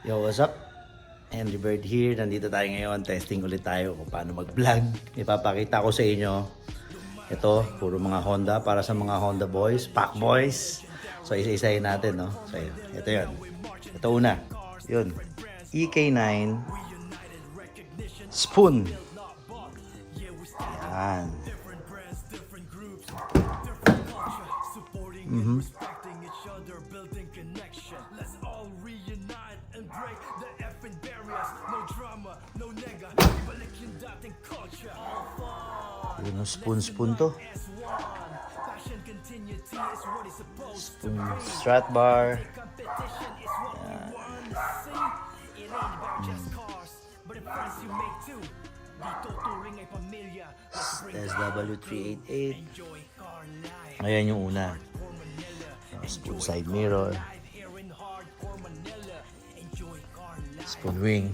Yo, what's up? Henry Bird here. Nandito tayo ngayon. Testing ulit tayo kung paano mag-vlog. Ipapakita ko sa inyo. Ito, puro mga Honda. Para sa mga Honda boys, Pack boys. So, isa-isahin natin, no? So, ito yun. Ito una. Yun. EK9 Spoon. Yan. Yun, spoon to. Spoon strat bar. SW388. Ayan yung una. Spoon side mirror. Spoon wing.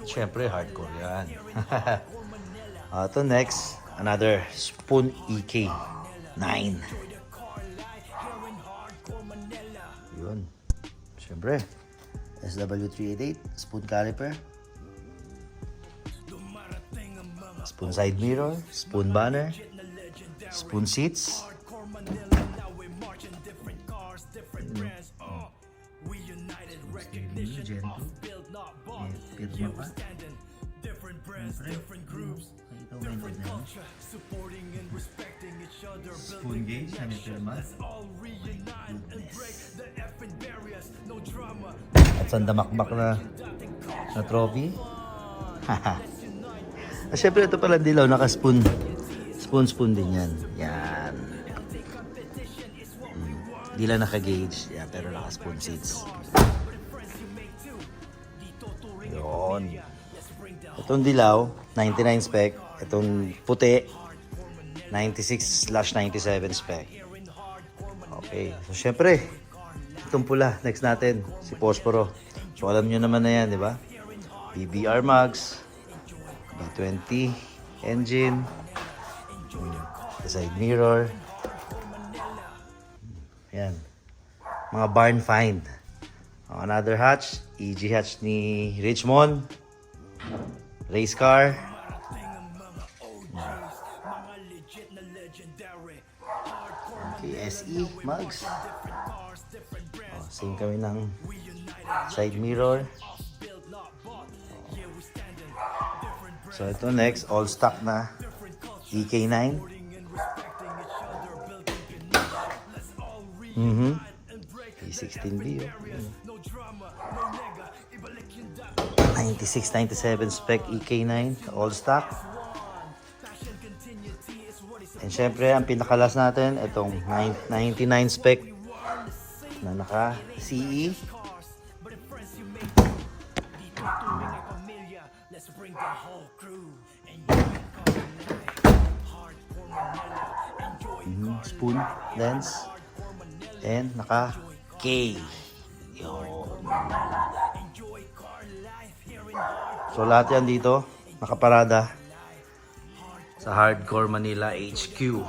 Siyempre, hardcore yan. Ito next, another Spoon EK9. Yun. Siyempre, SW388, spoon caliper. Spoon side mirror, spoon banner, spoon seats. Spoon gauge na may pirma. At sandamakbak na trophy. Siyempre ito pala dilaw, naka-spoon. Spoon din yan. Yan. Di lang naka-gauge. Yan, pero naka-spoon seats. Yun. Itong dilaw, 99 spec. Itong puti, 96/97 spec. Okay. So, syempre, itong pula. Next natin, si Posporo. So, alam nyo naman na yan, di ba? BBR Max, B20 engine, side mirror. Yan. Mga barn find. Another hatch, EG hatch ni Richmond. Race car. Okay, SE mugs. Same kami ng side mirror. So ito next, all stock na EK9. E16B. 96/97 spec EK9, all stock. And syempre, ang pinakalas natin, itong 99 spec na naka CE. Spoon lens and naka K. Yun. So lahat yan dito nakaparada sa Hardcore Manila HQ.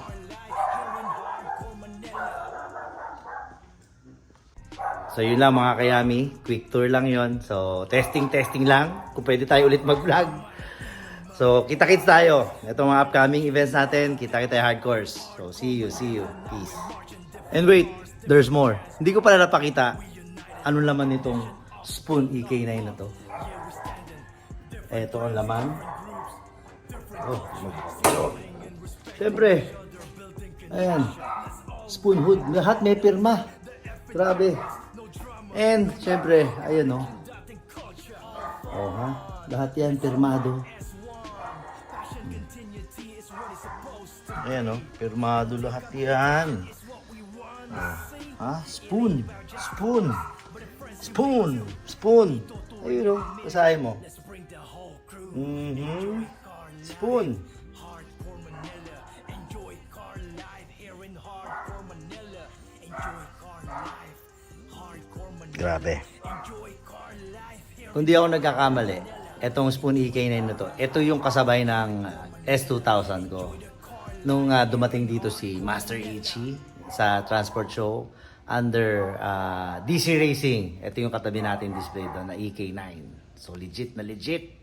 So yun lang mga kayami, quick tour lang yon. So testing lang kung pwede tayo ulit mag-vlog. So kita-kits tayo. Ito mga upcoming events natin, kita-kita hardcores. So see you. Peace. And wait, there's more. Hindi ko pala napakita ano laman nitong Spoon EK9 na to. Ito ang laman. Siyempre, ayan, spoon hood. Lahat may pirma. Grabe. And, siyempre, ayan o. Lahat yan pirmado. Ayan o, pirmado lahat yan. Spoon. Ayun o, basahin mo. Spoon. Grabe. Kung di ako nagkakamali, etong Spoon EK9 na to, ito yung kasabay ng S2000 ko. Nung dumating dito si Master Ichi sa transport show, under DC Racing. Ito yung katabi natin display doon na EK9. So legit na legit.